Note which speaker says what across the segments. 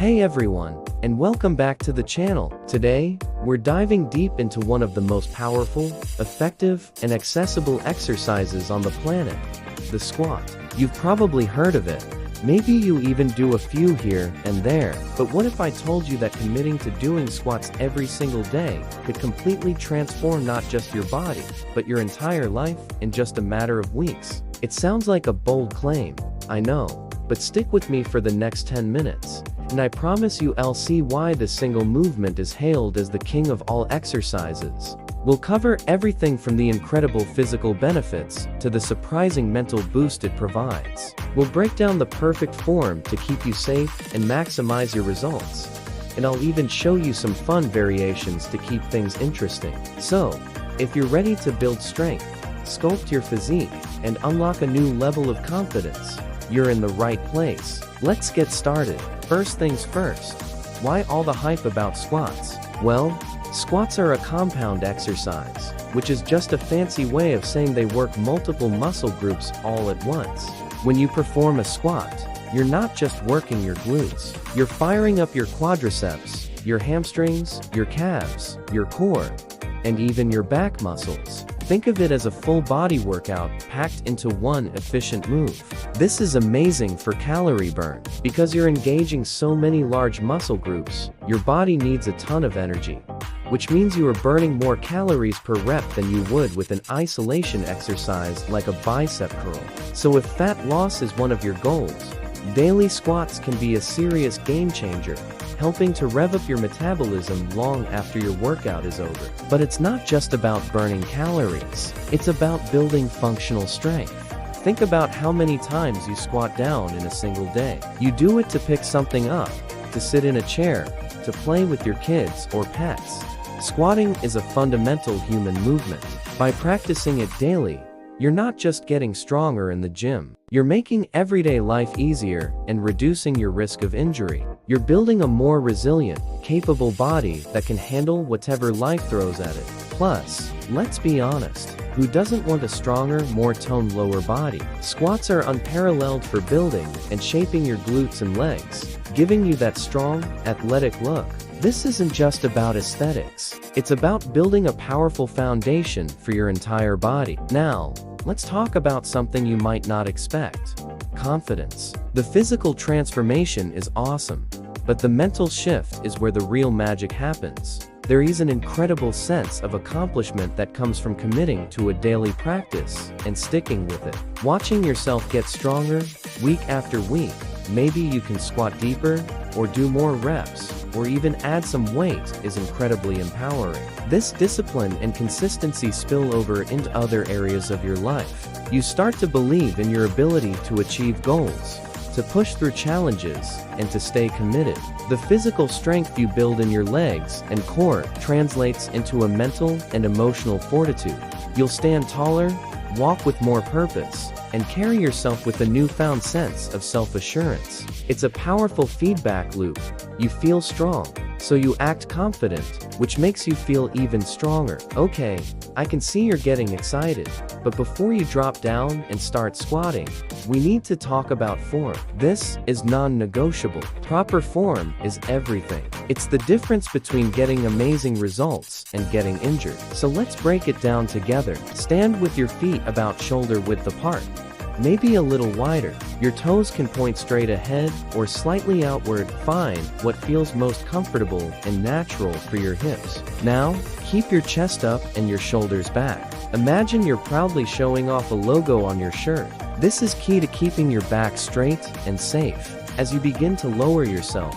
Speaker 1: Hey everyone, and welcome back to the channel. Today, we're diving deep into one of the most powerful, effective, and accessible exercises on the planet, the squat. You've probably heard of it. Maybe you even do a few here and there, but what if I told you that committing to doing squats every single day could completely transform not just your body, but your entire life in just a matter of weeks? It sounds like a bold claim, I know, but stick with me for the next 10 minutes. And I promise you'll see why this single movement is hailed as the king of all exercises. We'll cover everything from the incredible physical benefits to the surprising mental boost it provides. We'll break down the perfect form to keep you safe and maximize your results. And I'll even show you some fun variations to keep things interesting. So, if you're ready to build strength, sculpt your physique, and unlock a new level of confidence, you're in the right place. Let's get started. First things first. Why all the hype about squats? Well, squats are a compound exercise, which is just a fancy way of saying they work multiple muscle groups all at once. When you perform a squat, you're not just working your glutes. You're firing up your quadriceps, your hamstrings, your calves, your core, and even your back muscles. Think of it as a full body workout packed into one efficient move. This is amazing for calorie burn. Because you're engaging so many large muscle groups, your body needs a ton of energy, which means you are burning more calories per rep than you would with an isolation exercise like a bicep curl. So if fat loss is one of your goals, daily squats can be a serious game changer, helping to rev up your metabolism long after your workout is over. But it's not just about burning calories, it's about building functional strength. Think about how many times you squat down in a single day. You do it to pick something up, to sit in a chair, to play with your kids or pets. Squatting is a fundamental human movement. By practicing it daily, you're not just getting stronger in the gym. You're making everyday life easier and reducing your risk of injury. You're building a more resilient, capable body that can handle whatever life throws at it. Plus, let's be honest, who doesn't want a stronger, more toned lower body? Squats are unparalleled for building and shaping your glutes and legs, giving you that strong, athletic look. This isn't just about aesthetics. It's about building a powerful foundation for your entire body. Now, let's talk about something you might not expect. Confidence. The physical transformation is awesome, but the mental shift is where the real magic happens. There is an incredible sense of accomplishment that comes from committing to a daily practice and sticking with it. Watching yourself get stronger, week after week. Maybe you can squat deeper, or do more reps, or even add some weight is incredibly empowering. This discipline and consistency spill over into other areas of your life. You start to believe in your ability to achieve goals, to push through challenges, and to stay committed. The physical strength you build in your legs and core translates into a mental and emotional fortitude. You'll stand taller, walk with more purpose, and carry yourself with a newfound sense of self-assurance. It's a powerful feedback loop. You feel strong, so you act confident, which makes you feel even stronger. Okay, I can see you're getting excited, but before you drop down and start squatting, we need to talk about form. This is non-negotiable. Proper form is everything. It's the difference between getting amazing results and getting injured. So let's break it down together. Stand with your feet about shoulder width apart, maybe a little wider. Your toes can point straight ahead or slightly outward. Find what feels most comfortable and natural for your hips. Now, keep your chest up and your shoulders back. Imagine you're proudly showing off a logo on your shirt. This is key to keeping your back straight and safe. As you begin to lower yourself,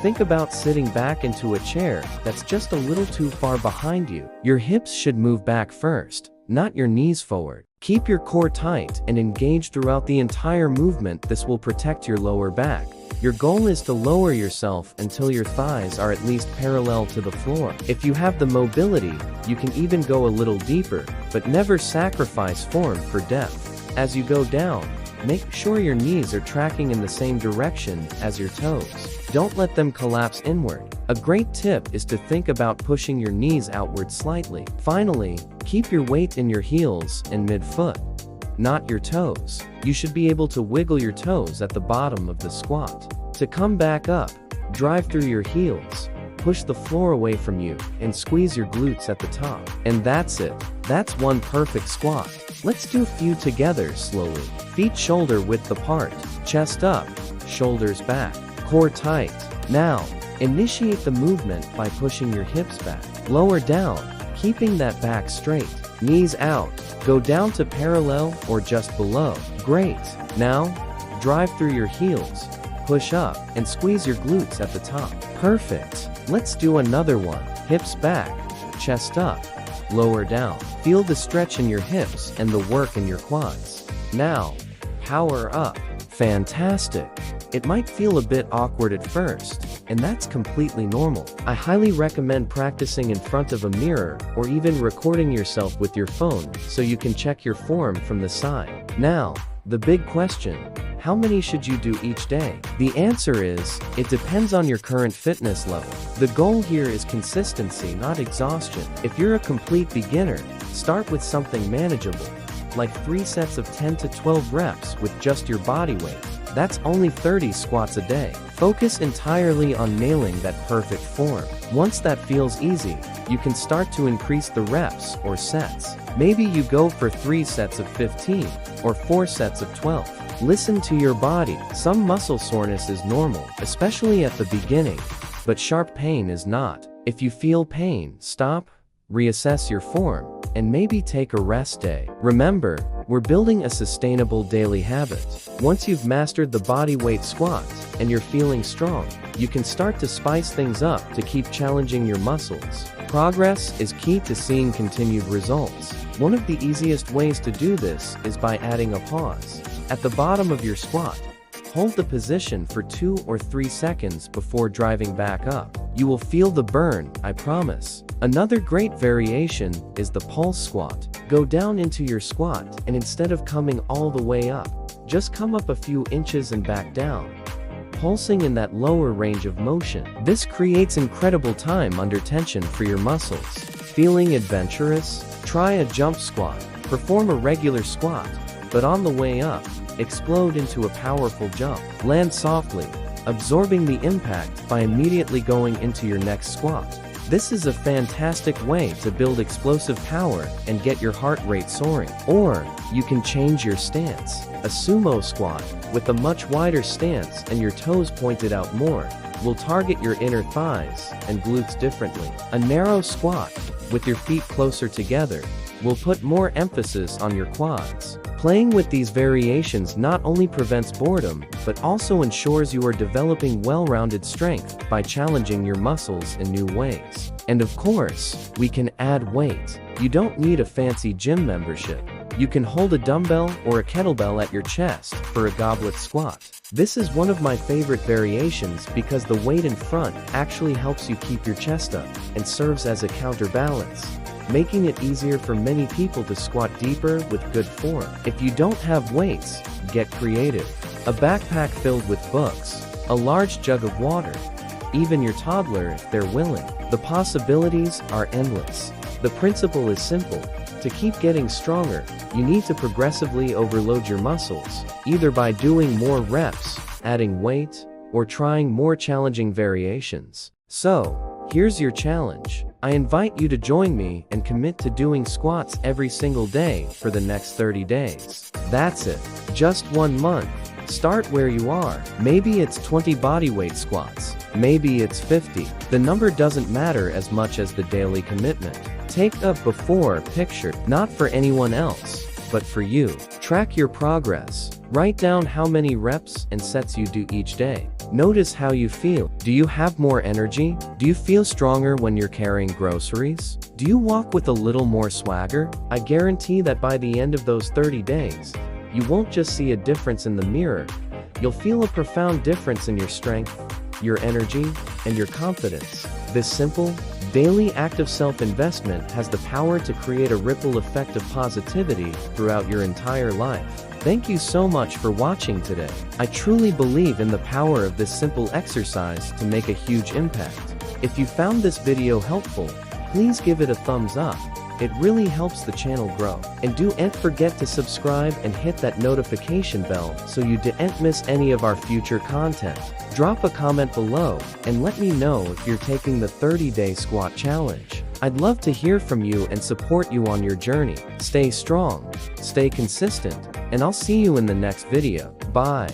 Speaker 1: think about sitting back into a chair that's just a little too far behind you. Your hips should move back first, not your knees forward. Keep your core tight and engaged throughout the entire movement. This will protect your lower back. Your goal is to lower yourself until your thighs are at least parallel to the floor. If you have the mobility, you can even go a little deeper, but never sacrifice form for depth. As you go down, make sure your knees are tracking in the same direction as your toes. Don't let them collapse inward. A great tip is to think about pushing your knees outward slightly. Finally, keep your weight in your heels and mid-foot, not your toes. You should be able to wiggle your toes at the bottom of the squat. To come back up, Drive through your heels. Push the floor away from you and squeeze your glutes at the top. And that's it. That's one perfect squat. Let's do a few together slowly. Feet shoulder width apart. Chest up. Shoulders back. Core tight. Now, initiate the movement by pushing your hips back. Lower down, keeping that back straight. Knees out. Go down to parallel or just below. Great. Now, drive through your heels. Push up and squeeze your glutes at the top. Perfect. Let's do another one. Hips back. Chest up. Lower down. Feel the stretch in your hips and the work in your quads. Now, power up. Fantastic. It might feel a bit awkward at first, and that's completely normal. I highly recommend practicing in front of a mirror or even recording yourself with your phone so you can check your form from the side. Now, the big question. How many should you do each day? The answer is, it depends on your current fitness level. The goal here is consistency, not exhaustion. If you're a complete beginner, start with something manageable, like 3 sets of 10 to 12 reps with just your body weight. That's only 30 squats a day. Focus entirely on nailing that perfect form. Once that feels easy, you can start to increase the reps or sets. Maybe you go for 3 sets of 15 or 4 sets of 12. Listen to your body. Some muscle soreness is normal, especially at the beginning, but sharp pain is not. If you feel pain, stop, reassess your form, and maybe take a rest day. Remember, we're building a sustainable daily habit. Once you've mastered the body weight squats and you're feeling strong, you can start to spice things up to keep challenging your muscles. Progress is key to seeing continued results. One of the easiest ways to do this is by adding a pause. At the bottom of your squat, hold the position for 2 or 3 seconds before driving back up. You will feel the burn, I promise. Another great variation is the pulse squat. Go down into your squat, and instead of coming all the way up, just come up a few inches and back down, pulsing in that lower range of motion. This creates incredible time under tension for your muscles. Feeling adventurous? Try a jump squat. Perform a regular squat, but on the way up, explode into a powerful jump. Land softly, absorbing the impact by immediately going into your next squat. This is a fantastic way to build explosive power and get your heart rate soaring. Or, you can change your stance. A sumo squat, with a much wider stance and your toes pointed out more, will target your inner thighs and glutes differently. A narrow squat, with your feet closer together, will put more emphasis on your quads. Playing with these variations not only prevents boredom, but also ensures you are developing well-rounded strength by challenging your muscles in new ways. And of course, we can add weight. You don't need a fancy gym membership. You can hold a dumbbell or a kettlebell at your chest for a goblet squat. This is one of my favorite variations because the weight in front actually helps you keep your chest up and serves as a counterbalance, making it easier for many people to squat deeper with good form. If you don't have weights, get creative. A backpack filled with books, a large jug of water, even your toddler if they're willing. The possibilities are endless. The principle is simple. To keep getting stronger, you need to progressively overload your muscles, either by doing more reps, adding weight, or trying more challenging variations. So, here's your challenge. I invite you to join me and commit to doing squats every single day for the next 30 days. That's it. Just 1 month. Start where you are. Maybe it's 20 bodyweight squats. Maybe it's 50. The number doesn't matter as much as the daily commitment. Take a before picture, not for anyone else, but for you. Track your progress. Write down how many reps and sets you do each day. Notice how you feel. Do you have more energy? Do you feel stronger when you're carrying groceries? Do you walk with a little more swagger? I guarantee that by the end of those 30 days, you won't just see a difference in the mirror, you'll feel a profound difference in your strength, your energy, and your confidence. This simple, daily act of self-investment has the power to create a ripple effect of positivity throughout your entire life. Thank you so much for watching today. I truly believe in the power of this simple exercise to make a huge impact. If you found this video helpful, please give it a thumbs up It really helps the channel grow. And don't forget to subscribe and hit that notification bell so you don't miss any of our future content. Drop a comment below and let me know if you're taking the 30-day squat challenge. I'd love to hear from you and support you on your journey. Stay strong, stay consistent, and I'll see you in the next video. Bye.